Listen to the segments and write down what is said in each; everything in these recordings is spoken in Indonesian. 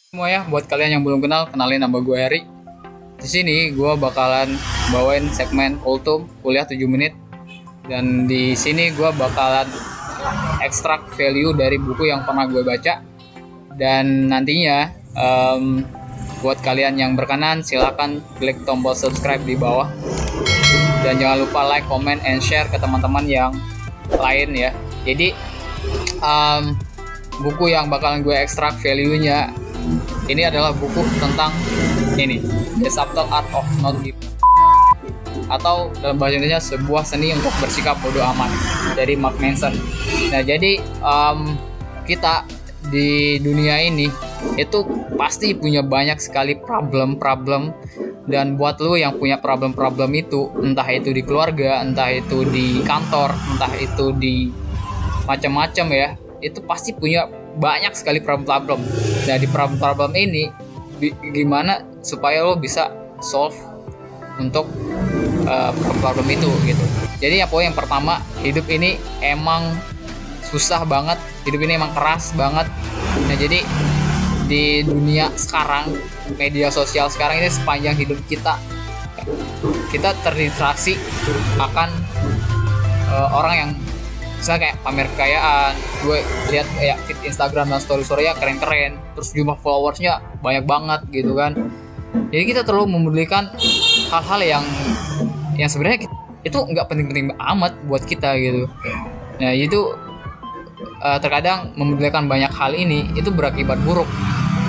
Semua ya, buat kalian yang belum kenal, kenalin nama gue Eri. Di sini gue bakalan bawain segmen Ultum kuliah 7 menit, dan di sini gue bakalan ekstrak value dari buku yang pernah gue baca. Dan nantinya buat kalian yang berkenan silahkan klik tombol subscribe di bawah, dan jangan lupa like, comment, and share ke teman-teman yang lain ya. Jadi buku yang bakalan gue ekstrak value-nya ini adalah buku tentang ini, The Subtle Art of Not Giving, atau dalam bahasa Indonesia sebuah seni untuk bersikap bodoh amat, dari Mark Manson. Nah, jadi kita di dunia ini itu pasti punya banyak sekali problem, dan buat lu yang punya problem itu, entah itu di keluarga, entah itu di kantor, entah itu di macam-macam ya, itu pasti punya banyak sekali problem. Nah, di problem ini gimana supaya lo bisa solve untuk problem itu gitu. Jadi ya, poin yang pertama, hidup ini emang susah banget, hidup ini emang keras banget. Nah, jadi di dunia sekarang, media sosial sekarang ini, sepanjang hidup kita terdistraksi akan orang yang misalnya kayak pamer kekayaan. Gue lihat kayak feed Instagram dan story-story-nya keren-keren, terus jumlah followersnya banyak banget gitu kan. Jadi kita terlalu memedulikan hal-hal yang sebenarnya itu nggak penting-penting amat buat kita gitu. Nah, itu terkadang memedulikan banyak hal ini itu berakibat buruk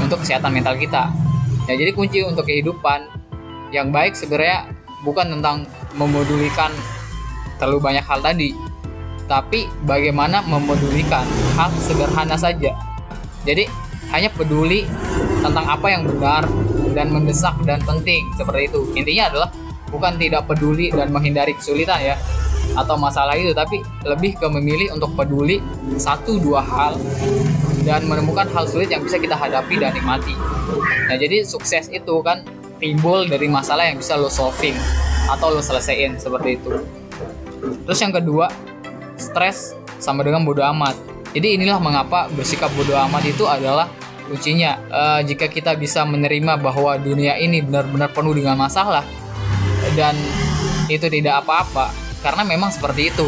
untuk kesehatan mental kita. Nah, jadi kunci untuk kehidupan yang baik sebenarnya bukan tentang memedulikan terlalu banyak hal tadi, tapi bagaimana memedulikan hal sederhana saja. Jadi hanya peduli tentang apa yang benar dan mendesak dan penting, seperti itu. Intinya adalah bukan tidak peduli dan menghindari kesulitan ya, atau masalah itu, tapi lebih ke memilih untuk peduli 1-2 hal dan menemukan hal sulit yang bisa kita hadapi dan nikmati. Nah, jadi sukses itu kan timbul dari masalah yang bisa lo solving atau lo selesaiin, seperti itu. Terus yang kedua, stres sama dengan bodoh amat. Jadi inilah mengapa bersikap bodoh amat itu adalah kuncinya. Jika kita bisa menerima bahwa dunia ini benar-benar penuh dengan masalah dan itu tidak apa-apa, karena memang seperti itu.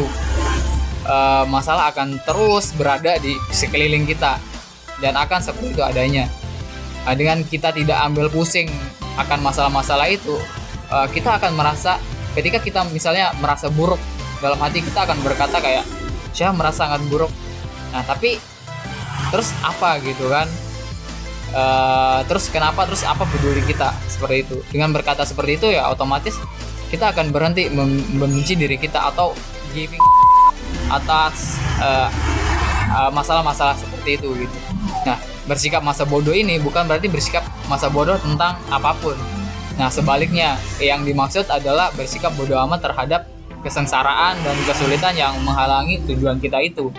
Masalah akan terus berada di sekeliling kita dan akan seperti itu adanya. Dengan kita tidak ambil pusing akan masalah-masalah itu, kita akan merasa, ketika kita misalnya merasa buruk dalam hati, kita akan berkata kayak, saya merasa sangat buruk. Nah, tapi terus apa gitu kan? Terus kenapa? Terus apa peduli kita seperti itu? Dengan berkata seperti itu ya, otomatis kita akan berhenti membenci diri kita atau giving atas masalah-masalah seperti itu gitu. Nah, bersikap masa bodoh ini bukan berarti bersikap masa bodoh tentang apapun. Nah, sebaliknya, yang dimaksud adalah bersikap bodoh amat terhadap kesengsaraan dan kesulitan yang menghalangi tujuan kita itu.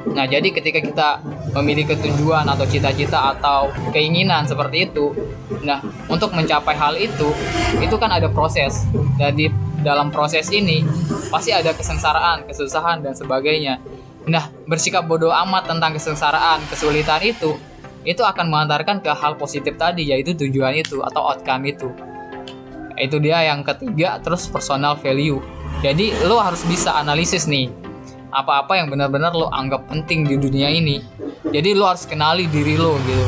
Nah, jadi ketika kita memiliki tujuan atau cita-cita atau keinginan seperti itu, nah, untuk mencapai hal itu kan ada proses. Dan di dalam proses ini pasti ada kesengsaraan, kesusahan, dan sebagainya. Nah, bersikap bodoh amat tentang kesengsaraan, kesulitan itu akan mengantarkan ke hal positif tadi, yaitu tujuan itu atau outcome itu. Itu dia yang ketiga. Terus personal value. Jadi lo harus bisa analisis nih, apa-apa yang benar-benar lo anggap penting di dunia ini. Jadi lo harus kenali diri lo gitu.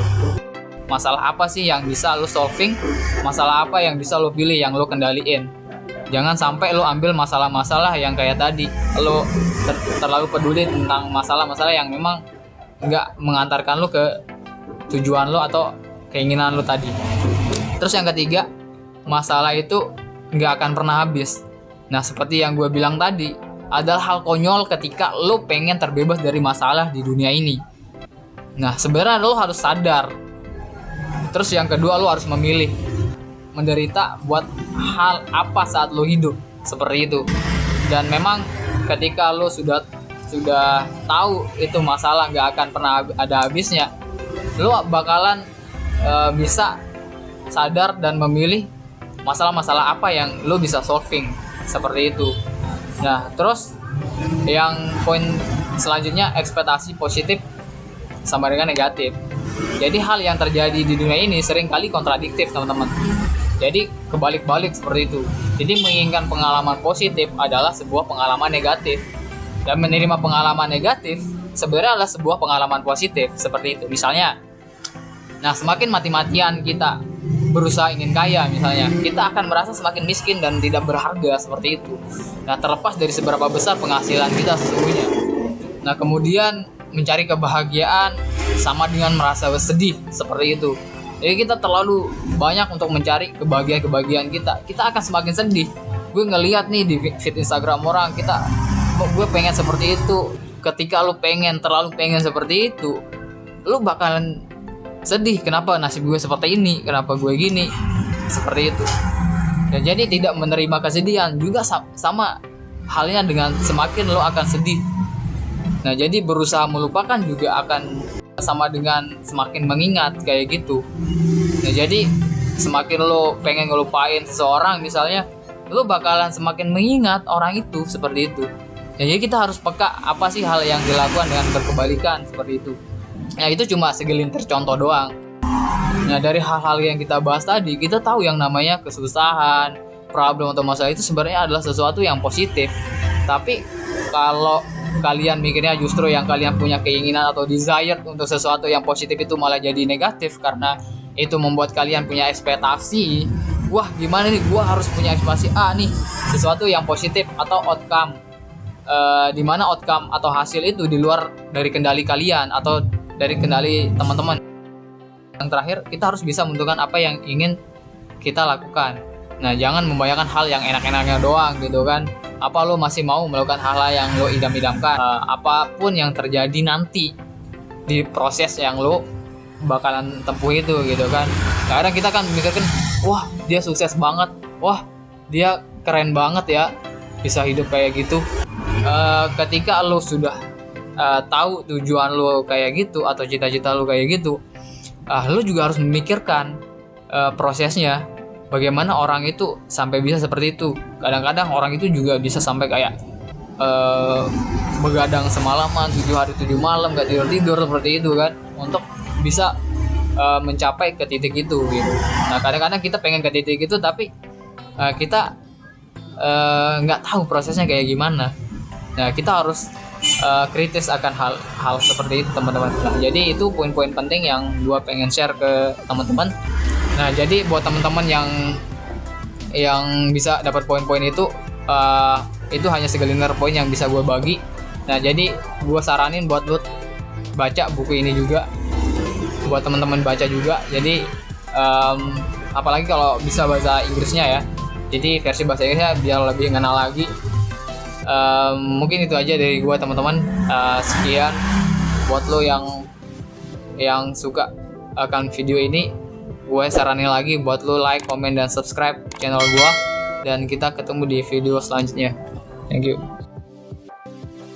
Masalah apa sih yang bisa lo solving? Masalah apa yang bisa lo pilih, yang lo kendaliin? Jangan sampai lo ambil masalah-masalah yang kayak tadi, lo terlalu peduli tentang masalah-masalah yang memang nggak mengantarkan lo ke tujuan lo atau keinginan lo tadi. Terus yang ketiga, masalah itu nggak akan pernah habis. Nah, seperti yang gue bilang tadi, adalah hal konyol ketika lo pengen terbebas dari masalah di dunia ini. Nah, sebenarnya lo harus sadar. Terus yang kedua, lo harus memilih menderita buat hal apa saat lo hidup, seperti itu. Dan memang ketika lo sudah tahu itu masalah nggak akan pernah ada habisnya, lo bakalan bisa sadar dan memilih masalah-masalah apa yang lo bisa solving, seperti itu. Nah, terus yang poin selanjutnya, ekspektasi positif sama dengan negatif. Jadi hal yang terjadi di dunia ini seringkali kontradiktif, teman-teman. Jadi kebalik-balik seperti itu. Jadi menginginkan pengalaman positif adalah sebuah pengalaman negatif, dan menerima pengalaman negatif sebenarnya adalah sebuah pengalaman positif seperti itu. Misalnya, nah semakin mati-matian kita berusaha ingin kaya, misalnya, kita akan merasa semakin miskin dan tidak berharga seperti itu. Nah, terlepas dari seberapa besar penghasilan kita sesungguhnya. Nah, kemudian mencari kebahagiaan sama dengan merasa sedih seperti itu. Jadi kita terlalu banyak untuk mencari kebahagiaan kita akan semakin sedih. Gue ngelihat nih di feed Instagram orang, gue pengen seperti itu. Ketika lu terlalu pengen seperti itu, lu bakalan sedih. Kenapa nasib gue seperti ini? Kenapa gue gini? Seperti itu. Dan jadi tidak menerima kesedihan juga sama halnya dengan semakin lo akan sedih. Nah, jadi berusaha melupakan juga akan sama dengan semakin mengingat kayak gitu. Nah, jadi semakin lo pengen ngelupain seseorang misalnya, lo bakalan semakin mengingat orang itu seperti itu. Nah, jadi kita harus peka apa sih hal yang dilakukan dengan berkebalikan seperti itu. Nah, itu cuma segelintir contoh doang. Nah, dari hal-hal yang kita bahas tadi, kita tahu yang namanya kesusahan, problem atau masalah itu sebenarnya adalah sesuatu yang positif. Tapi kalau kalian mikirnya justru yang kalian punya keinginan atau desire untuk sesuatu yang positif itu malah jadi negatif karena itu membuat kalian punya ekspektasi, wah gimana nih, gua harus punya ekspektasi nih, sesuatu yang positif atau outcome, dimana outcome atau hasil itu di luar dari kendali kalian atau dari kendali teman-teman. Yang terakhir, kita harus bisa menentukan apa yang ingin kita lakukan. Nah, jangan membayangkan hal yang enak-enaknya doang gitu kan. Apa lo masih mau melakukan hal-hal yang lo idam-idamkan? Apapun yang terjadi nanti di proses yang lo bakalan tempuh itu gitu kan. Kadang kita kan mikirkan, wah dia sukses banget, wah dia keren banget ya bisa hidup kayak gitu. Ketika lo sudah tahu tujuan lo kayak gitu atau cita-cita lo kayak gitu, lo juga harus memikirkan prosesnya. Bagaimana orang itu sampai bisa seperti itu. Kadang-kadang orang itu juga bisa sampai kayak begadang semalaman, 7 hari 7 malam gak tidur seperti itu kan, untuk bisa mencapai ke titik itu gitu. Nah, kadang-kadang kita pengen ke titik itu tapi kita nggak tahu prosesnya kayak gimana. Nah, kita harus kritis akan hal seperti itu, teman-teman. Nah, jadi itu poin-poin penting yang gua pengen share ke teman-teman. Nah, jadi buat teman-teman yang bisa dapat poin-poin itu hanya segelintir poin yang bisa gue bagi. Nah, jadi gue saranin buat lo baca buku ini juga, buat teman-teman baca juga. Jadi apalagi kalau bisa bahasa Inggrisnya ya. Jadi versi bahasa Inggrisnya biar lebih ngena lagi. Mungkin itu aja dari gue, teman-teman. Sekian buat lo yang suka akan video ini. Gue saranin lagi buat lo like, comment, dan subscribe channel gue. Dan kita ketemu di video selanjutnya. Thank you.